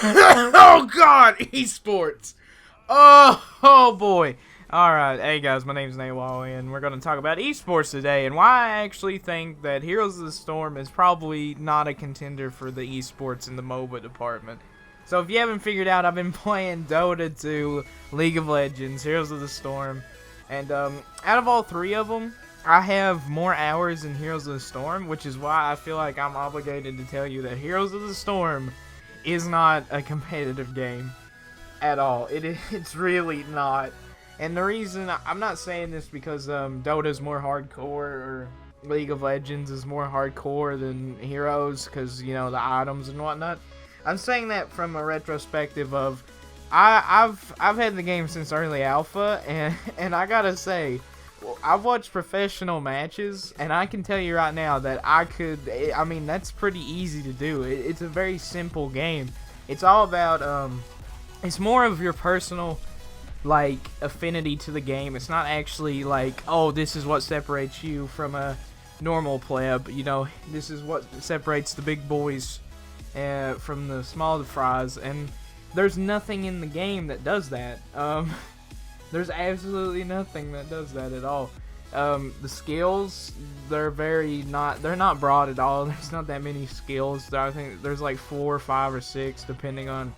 Oh God, esports. Oh boy. Alright, hey guys, my name's Naywall, and we're going to talk about esports today, and why I actually think that Heroes of the Storm is probably not a contender for the esports in the MOBA department. So if you haven't figured out, I've been playing Dota 2, League of Legends, Heroes of the Storm, and out of all three of them, I have more hours in Heroes of the Storm, which is why I feel like I'm obligated to tell you that Heroes of the Storm is not a competitive game at all. It's really not. And the reason I'm not saying this because Dota's more hardcore or League of Legends is more hardcore than Heroes because, you know, the items and whatnot. I'm saying that from a retrospective of I've had the game since early alpha, and I gotta say, I've watched professional matches, and I can tell you right now that I mean, that's pretty easy to do. It's a very simple game. It's all about, it's more of your personal, like, affinity to the game. It's not actually like, oh, this is what separates you from a normal pleb. You know, this is what separates the big boys from the small fries, and there's nothing in the game that does that. There's absolutely nothing that does that at all. The skills, they're not broad at all. There's not that many skills. I think there's like 4, 5, or 6, depending on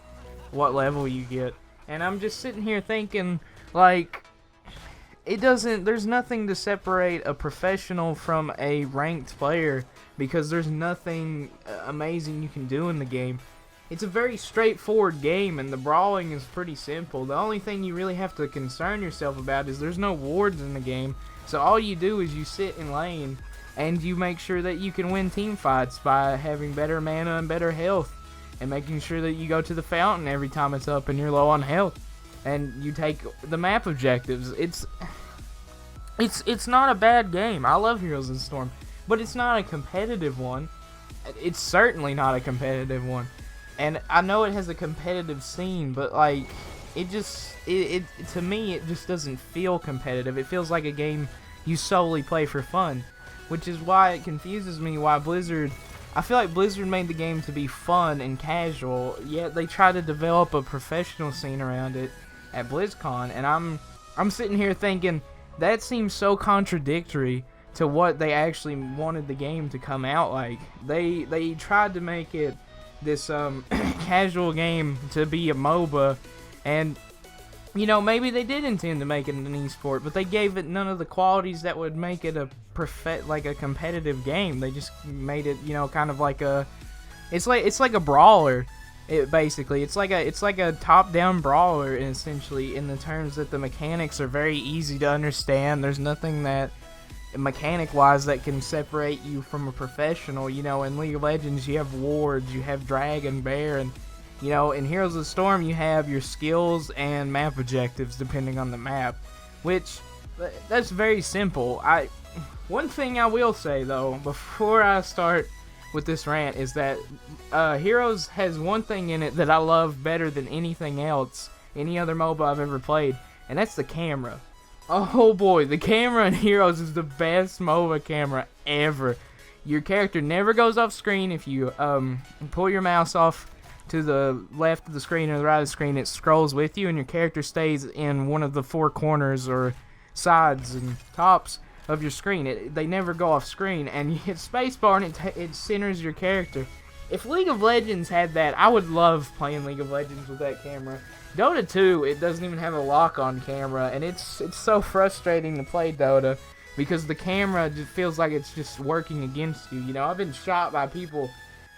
what level you get. And I'm just sitting here thinking, like, there's nothing to separate a professional from a ranked player, because there's nothing amazing you can do in the game. It's a very straightforward game, and the brawling is pretty simple. The only thing you really have to concern yourself about is there's no wards in the game. So all you do is you sit in lane, and you make sure that you can win team fights by having better mana and better health, and making sure that you go to the fountain every time it's up and you're low on health, and you take the map objectives. It's not a bad game. I love Heroes of the Storm, but it's not a competitive one. It's certainly not a competitive one. And I know it has a competitive scene, but like, to me, it just doesn't feel competitive. It feels like a game you solely play for fun, which is why it confuses me why I feel like Blizzard made the game to be fun and casual, yet they try to develop a professional scene around it at BlizzCon, and I'm sitting here thinking, that seems so contradictory to what they actually wanted the game to come out like. They tried to make it this casual game to be a MOBA, and you know, maybe they did intend to make it an esport, but they gave it none of the qualities that would make it a competitive game. They just made it, you know, kind of like it's like a brawler. Basically, it's like a top-down brawler, essentially, in the terms that the mechanics are very easy to understand. There's nothing that mechanic-wise that can separate you from a professional. You know, in League of Legends you have wards, you have dragon, bear, and you know, in Heroes of the Storm you have your skills and map objectives depending on the map, which that's very simple. One thing I will say though before I start with this rant is that Heroes has one thing in it that I love better than anything else, any other MOBA I've ever played, and that's the camera. Oh boy, the camera in Heroes is the best MOBA camera ever. Your character never goes off screen. If you pull your mouse off to the left of the screen or the right of the screen, it scrolls with you, and your character stays in one of the 4 corners or sides and tops of your screen. They never go off screen, and you hit spacebar and it centers your character. If League of Legends had that, I would love playing League of Legends with that camera. Dota 2, it doesn't even have a lock-on camera, and it's so frustrating to play Dota because the camera just feels like it's just working against you. You know, I've been shot by people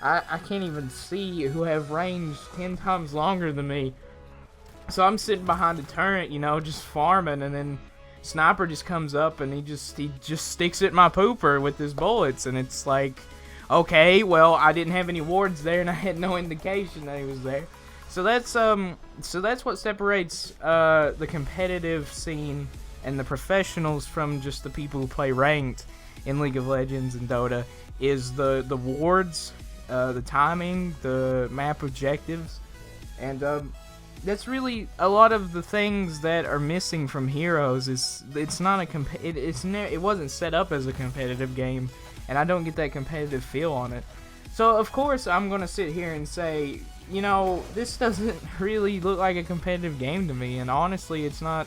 I can't even see who have range 10 times longer than me. So I'm sitting behind a turret, you know, just farming, and then Sniper just comes up and he just sticks at my pooper with his bullets, and it's like, okay, well, I didn't have any wards there and I had no indication that he was there. So that's what separates the competitive scene and the professionals from just the people who play ranked in League of Legends and Dota, is the wards, the timing, the map objectives, and that's really a lot of the things that are missing from Heroes. It's not it wasn't set up as a competitive game, and I don't get that competitive feel on it. So of course I'm gonna sit here and say you know, this doesn't really look like a competitive game to me, and honestly, it's not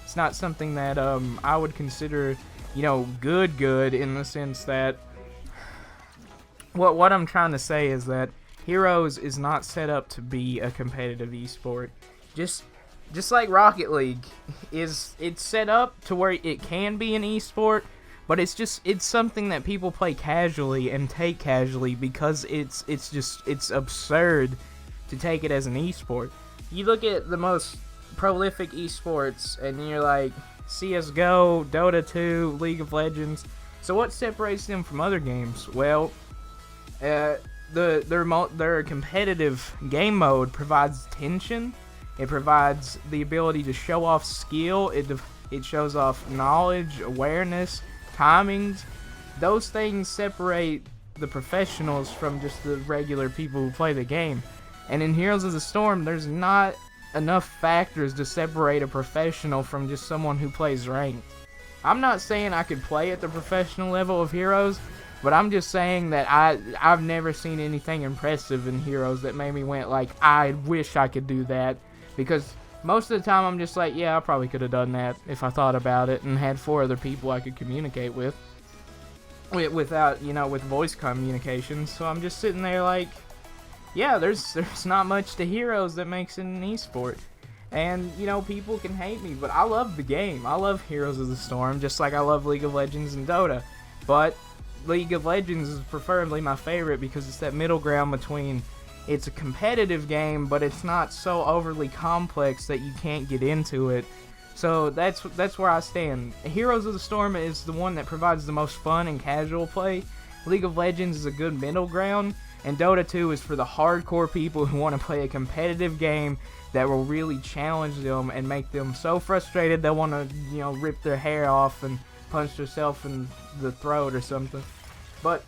something that I would consider, you know, good in the sense that what I'm trying to say is that Heroes is not set up to be a competitive esport. Just like Rocket League it's set up to where it can be an esport, but it's something that people play casually and take casually because it's absurd to take it as an esport. You look at the most prolific esports and you're like CS:GO, Dota 2, League of Legends. So what separates them from other games? Well, their competitive game mode provides tension. It provides the ability to show off skill. It shows off knowledge, awareness, timings. Those things separate the professionals from just the regular people who play the game. And in Heroes of the Storm, there's not enough factors to separate a professional from just someone who plays ranked. I'm not saying I could play at the professional level of Heroes, but I'm just saying that I've never seen anything impressive in Heroes that made me went like, I wish I could do that. Because most of the time I'm just like, yeah, I probably could have done that if I thought about it and had 4 other people I could communicate with without, you know, with voice communication. So I'm just sitting there like, yeah, there's not much to Heroes that makes it an esport. And, you know, people can hate me, but I love the game. I love Heroes of the Storm, just like I love League of Legends and Dota. But League of Legends is preferably my favorite because it's that middle ground between it's a competitive game, but it's not so overly complex that you can't get into it. So that's where I stand. Heroes of the Storm is the one that provides the most fun and casual play. League of Legends is a good middle ground. And Dota 2 is for the hardcore people who want to play a competitive game that will really challenge them and make them so frustrated they'll want to, you know, rip their hair off and punch themselves in the throat or something. But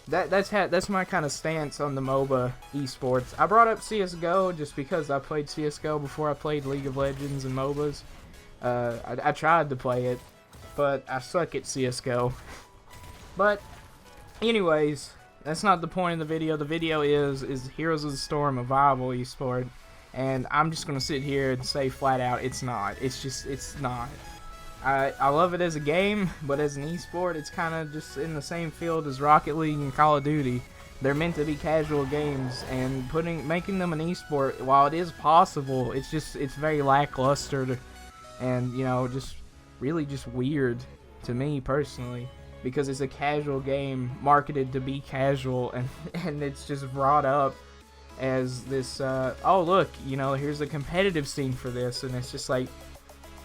that's my kind of stance on the MOBA esports. I brought up CS:GO just because I played CS:GO before I played League of Legends and MOBAs. I tried to play it, but I suck at CS:GO. But anyways, that's not the point of the video. The video is Heroes of the Storm a viable esport? And I'm just gonna sit here and say flat out, it's not. It's not. I love it as a game, but as an esport, it's kind of just in the same field as Rocket League and Call of Duty. They're meant to be casual games, and making them an esport, while it is possible, it's very lackluster, and you know, just really just weird to me personally, because it's a casual game marketed to be casual, and it's just brought up as this, oh look, you know, here's a competitive scene for this, and it's just like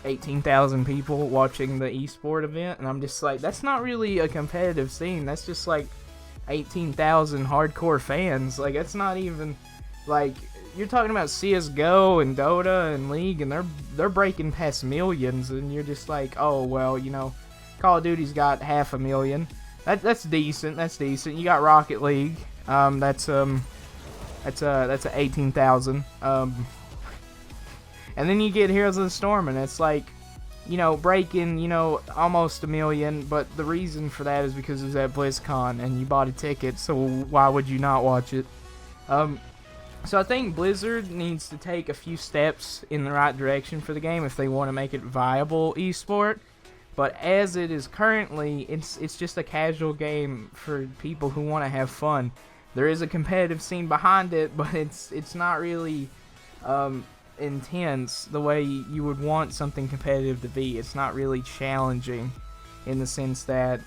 18,000 people watching the esport event, and I'm just like, that's not really a competitive scene. That's just like 18,000 hardcore fans. Like, that's not even, like, you're talking about CS:GO and Dota and League, and they're breaking past millions, and you're just like, oh well, you know, Call of Duty's got 500,000. That's decent. That's decent. You got Rocket League. That's 18,000. And then you get Heroes of the Storm, and it's like, you know, breaking, you know, almost 1 million, but the reason for that is because it was at BlizzCon, and you bought a ticket, so why would you not watch it? So I think Blizzard needs to take a few steps in the right direction for the game if they want to make it viable esport. But as it is currently, it's just a casual game for people who want to have fun. There is a competitive scene behind it, but it's not really intense the way you would want something competitive to be. It's not really challenging in the sense that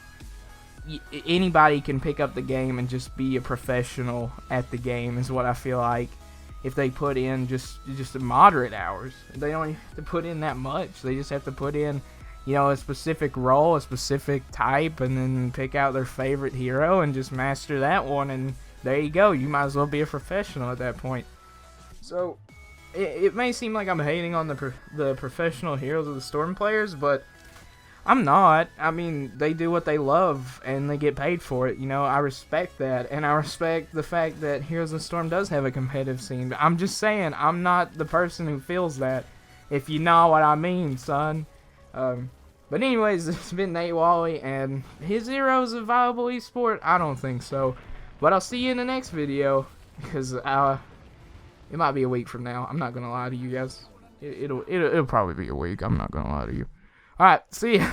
anybody can pick up the game and just be a professional at the game, is what I feel like, if they put in just moderate hours. They don't have to put in that much. They just have to put in, you know, a specific role, a specific type, and then pick out their favorite hero and just master that one, and there you go. You might as well be a professional at that point. So it may seem like I'm hating on the professional Heroes of the Storm players, but I'm not. I mean, they do what they love, and they get paid for it. You know, I respect that, and I respect the fact that Heroes of the Storm does have a competitive scene. But I'm just saying, I'm not the person who feels that, if you know what I mean, son. But anyways, it's been Nate Wally, and his Heroes a viable esport? I don't think so. But I'll see you in the next video, because It might be a week from now. I'm not gonna lie to you guys. It'll probably be a week. I'm not gonna lie to you. All right, see ya.